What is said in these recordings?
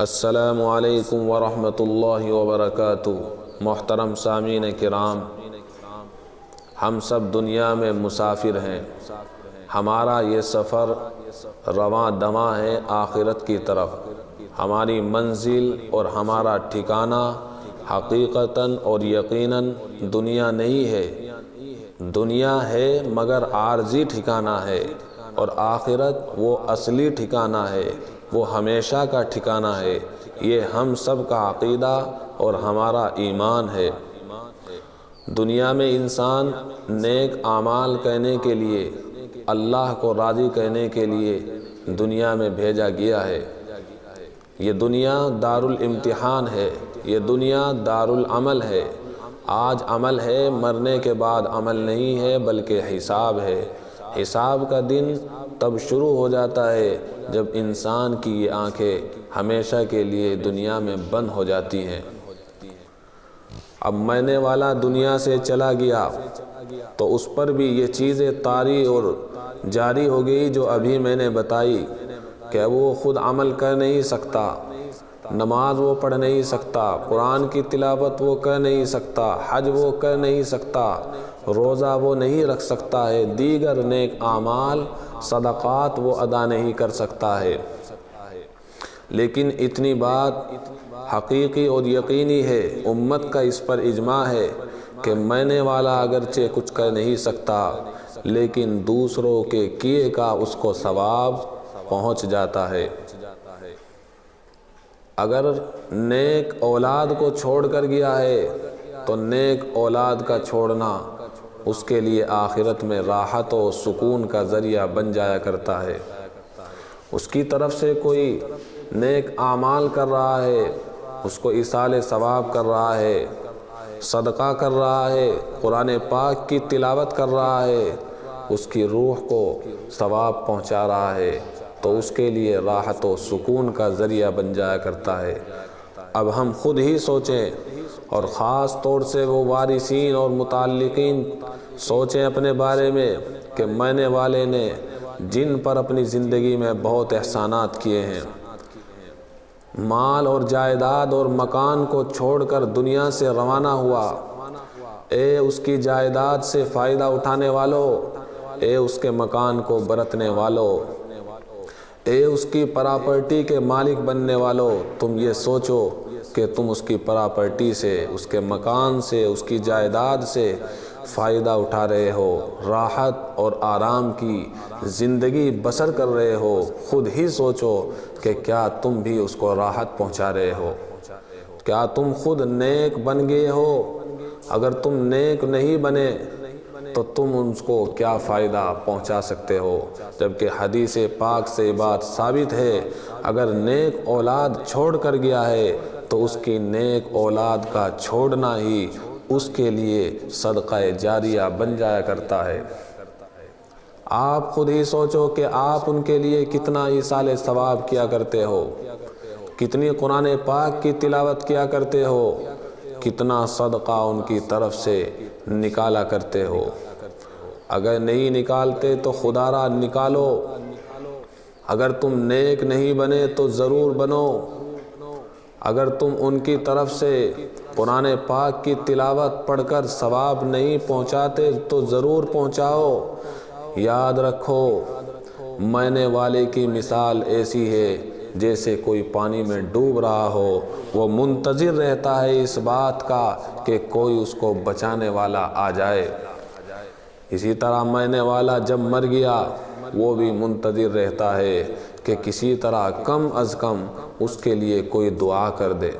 السلام علیکم ورحمۃ اللہ وبرکاتہ۔ محترم سامعین کرام، ہم سب دنیا میں مسافر ہیں۔ ہمارا یہ سفر رواں دواں ہے آخرت کی طرف۔ ہماری منزل اور ہمارا ٹھکانہ حقیقتاً اور یقیناً دنیا نہیں ہے۔ دنیا ہے مگر عارضی ٹھکانہ ہے، اور آخرت وہ اصلی ٹھکانہ ہے، وہ ہمیشہ کا ٹھکانہ ہے۔ یہ ہم سب کا عقیدہ اور ہمارا ایمان ہے۔ دنیا میں انسان نیک اعمال کرنے کے لیے، اللہ کو راضی کرنے کے لیے دنیا میں بھیجا گیا ہے۔ یہ دنیا دارالامتحان ہے، یہ دنیا دارالعمل ہے۔ آج عمل ہے، مرنے کے بعد عمل نہیں ہے بلکہ حساب ہے۔ حساب کا دن تب شروع ہو جاتا ہے جب انسان کی یہ آنکھیں ہمیشہ کے لیے دنیا میں بند ہو جاتی ہیں۔ اب مرنے والا دنیا سے چلا گیا تو اس پر بھی یہ چیزیں طاری اور جاری ہو گئی جو ابھی میں نے بتائی، کہ وہ خود عمل کر نہیں سکتا، نماز وہ پڑھ نہیں سکتا، قرآن کی تلاوت وہ کر نہیں سکتا، حج وہ کر نہیں سکتا، روزہ وہ نہیں رکھ سکتا ہے، دیگر نیک اعمال صدقات وہ ادا نہیں کر سکتا ہے۔ لیکن اتنی بات حقیقی اور یقینی ہے، امت کا اس پر اجماع ہے کہ مرنے والا اگرچہ کچھ کر نہیں سکتا لیکن دوسروں کے کیے کا اس کو ثواب پہنچ جاتا ہے۔ اگر نیک اولاد کو چھوڑ کر گیا ہے تو نیک اولاد کا چھوڑنا اس کے لیے آخرت میں راحت و سکون کا ذریعہ بن جایا کرتا ہے۔ اس کی طرف سے کوئی نیک اعمال کر رہا ہے، اس کو ایصال ثواب کر رہا ہے، صدقہ کر رہا ہے، قرآن پاک کی تلاوت کر رہا ہے، اس کی روح کو ثواب پہنچا رہا ہے، تو اس کے لیے راحت و سکون کا ذریعہ بن جایا کرتا ہے۔ اب ہم خود ہی سوچیں، اور خاص طور سے وہ وارثین اور متعلقین سوچیں اپنے بارے میں کہ مرنے والے نے جن پر اپنی زندگی میں بہت احسانات کیے ہیں، مال اور جائیداد اور مکان کو چھوڑ کر دنیا سے روانہ ہوا، اے اس کی جائیداد سے فائدہ اٹھانے والوں، اے اس کے مکان کو برتنے والوں، اے اس کی پراپرٹی کے مالک بننے والوں، تم یہ سوچو کہ تم اس کی پراپرٹی سے، اس کے مکان سے، اس کی جائیداد سے فائدہ اٹھا رہے ہو، راحت اور آرام کی زندگی بسر کر رہے ہو۔ خود ہی سوچو کہ کیا تم بھی اس کو راحت پہنچا رہے ہو؟ کیا تم خود نیک بن گئے ہو؟ اگر تم نیک نہیں بنے تو تم ان کو کیا فائدہ پہنچا سکتے ہو؟ جبکہ حدیث پاک سے بات ثابت ہے، اگر نیک اولاد چھوڑ کر گیا ہے تو اس کی نیک اولاد کا چھوڑنا ہی اس کے لیے صدقہ جاریہ بن جایا کرتا ہے۔ آپ خود ہی سوچو کہ آپ ان کے لیے کتنا ایصال ثواب کیا کرتے ہو، کتنی قرآن پاک کی تلاوت کیا کرتے ہو، کتنا صدقہ ان کی طرف سے نکالا کرتے ہو۔ اگر نہیں نکالتے تو خدا را نکالو۔ اگر تم نیک نہیں بنے تو ضرور بنو۔ اگر تم ان کی طرف سے قرآن پاک کی تلاوت پڑھ کر ثواب نہیں پہنچاتے تو ضرور پہنچاؤ۔ یاد رکھو، مرنے والے کی مثال ایسی ہے جیسے کوئی پانی میں ڈوب رہا ہو، وہ منتظر رہتا ہے اس بات کا کہ کوئی اس کو بچانے والا آ جائے۔ اسی طرح مرنے والا جب مر گیا وہ بھی منتظر رہتا ہے کہ کسی طرح کم از کم اس کے لیے کوئی دعا کر دے۔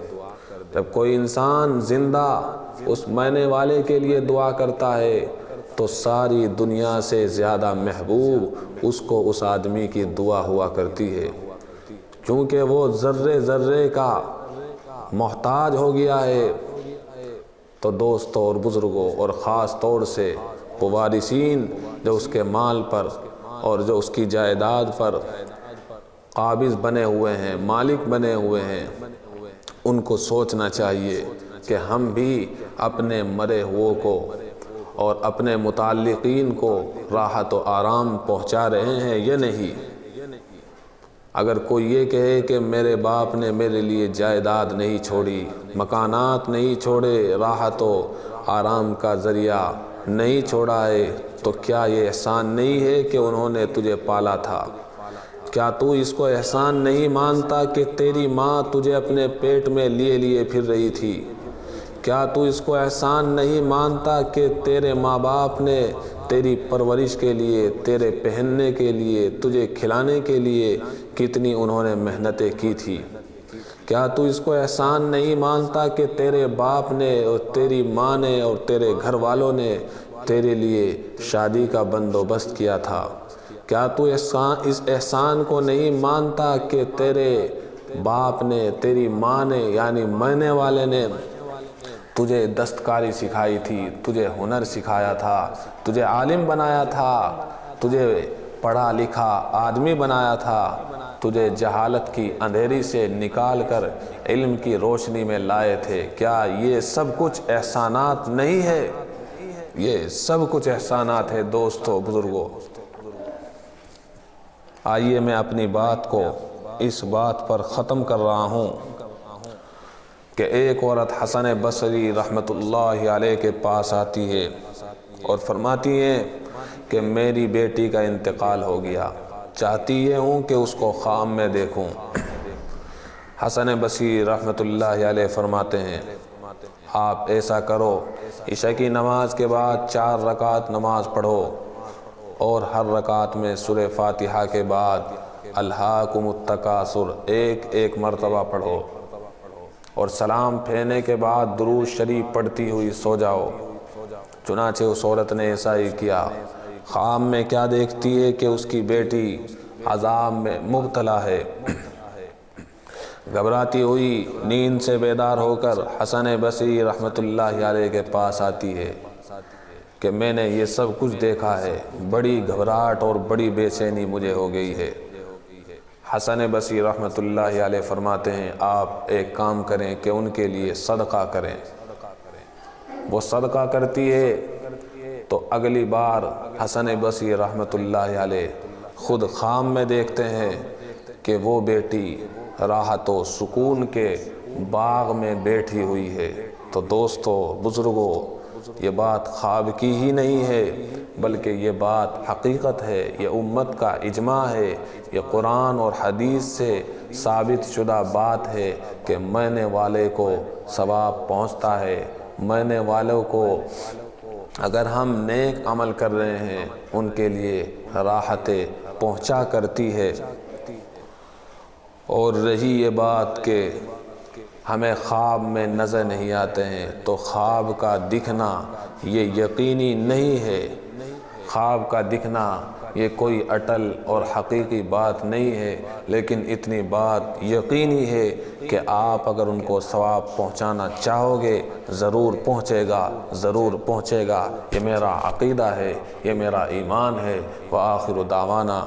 جب کوئی انسان زندہ اس مرنے والے کے لیے دعا کرتا ہے تو ساری دنیا سے زیادہ محبوب اس کو اس آدمی کی دعا ہوا کرتی ہے، کیونکہ وہ ذرے ذرے کا محتاج ہو گیا ہے۔ تو دوستوں اور بزرگوں اور خاص طور سے وہ وارثین جو اس کے مال پر اور جو اس کی جائیداد پر قابض بنے ہوئے ہیں، مالک بنے ہوئے ہیں، ان کو سوچنا چاہیے کہ ہم بھی اپنے مرے ہوئے کو اور اپنے متعلقین کو راحت و آرام پہنچا رہے ہیں یا نہیں۔ اگر کوئی یہ کہے کہ میرے باپ نے میرے لیے جائیداد نہیں چھوڑی، مکانات نہیں چھوڑے، راحت و آرام کا ذریعہ نہیں چھوڑا ہے، تو کیا یہ احسان نہیں ہے کہ انہوں نے تجھے پالا تھا؟ کیا تو اس کو احسان نہیں مانتا کہ تیری ماں تجھے اپنے پیٹ میں لیے لیے پھر رہی تھی؟ کیا تو اس کو احسان نہیں مانتا کہ تیرے ماں باپ نے تیری پرورش کے لیے، تیرے پہننے کے لیے، تجھے کھلانے کے لیے کتنی انہوں نے محنتیں کی تھی؟ کیا تو اس کو احسان نہیں مانتا کہ تیرے باپ نے اور تیری ماں نے اور تیرے گھر والوں نے تیرے لیے شادی کا بندوبست کیا تھا؟ کیا تو اس احسان کو نہیں مانتا کہ تیرے باپ نے، تیری ماں نے یعنی مرنے والے نے تجھے دستکاری سکھائی تھی، تجھے ہنر سکھایا تھا، تجھے عالم بنایا تھا، تجھے پڑھا لکھا آدمی بنایا تھا، تجھے جہالت کی اندھیری سے نکال کر علم کی روشنی میں لائے تھے؟ کیا یہ سب کچھ احسانات نہیں ہے؟ یہ سب کچھ احسانات ہے دوستو، بزرگوں۔ آئیے میں اپنی بات کو اس بات پر ختم کر رہا ہوں کہ ایک عورت حسن بصری رحمۃ اللہ علیہ کے پاس آتی ہے اور فرماتی ہے کہ میری بیٹی کا انتقال ہو گیا، چاہتی یہ ہوں کہ اس کو خواب میں دیکھوں۔ حسن بصری رحمۃ اللہ علیہ فرماتے ہیں آپ ایسا کرو، عشاء کی نماز کے بعد 4 رکعت نماز پڑھو اور ہر رکعت میں سورہ فاتحہ کے بعد الہاکم التکاثر ایک مرتبہ پڑھو اور سلام پھیرنے کے بعد درود شریف پڑھتی ہوئی سو جاؤ۔ چنانچہ اس عورت نے ایسا ہی کیا۔ خواب میں کیا دیکھتی ہے کہ اس کی بیٹی عذاب میں مبتلا ہے۔ گھبراتی ہوئی نیند سے بیدار ہو کر حسن بصری رحمۃ اللہ علیہ کے پاس آتی ہے کہ میں نے یہ سب کچھ دیکھا ہے، بڑی گھبراہٹ اور بڑی بے چینی مجھے ہو گئی ہے۔ حسن بصری رحمۃ اللہ علیہ فرماتے ہیں آپ ایک کام کریں کہ ان کے لیے صدقہ کریں۔ وہ صدقہ کرتی ہے تو اگلی بار حسن بصری رحمۃ اللہ علیہ خود خواب میں دیکھتے ہیں کہ وہ بیٹی راحت و سکون کے باغ میں بیٹھی ہوئی ہے۔ تو دوستو، بزرگوں، یہ بات خواب کی ہی نہیں ہے بلکہ یہ بات حقیقت ہے، یہ امت کا اجماع ہے، یہ قرآن اور حدیث سے ثابت شدہ بات ہے کہ مرنے والے کو ثواب پہنچتا ہے۔ مرنے والوں کو اگر ہم نیک عمل کر رہے ہیں ان کے لیے راحتیں پہنچا کرتی ہے۔ اور رہی یہ بات کہ ہمیں خواب میں نظر نہیں آتے ہیں، تو خواب کا دکھنا یہ یقینی نہیں ہے۔ خواب کا دکھنا یہ کوئی اٹل اور حقیقی بات نہیں ہے، لیکن اتنی بات یقینی ہے کہ آپ اگر ان کو ثواب پہنچانا چاہو گے ضرور پہنچے گا، ضرور پہنچے گا۔ یہ میرا عقیدہ ہے، یہ میرا ایمان ہے۔ وآخر دعوانا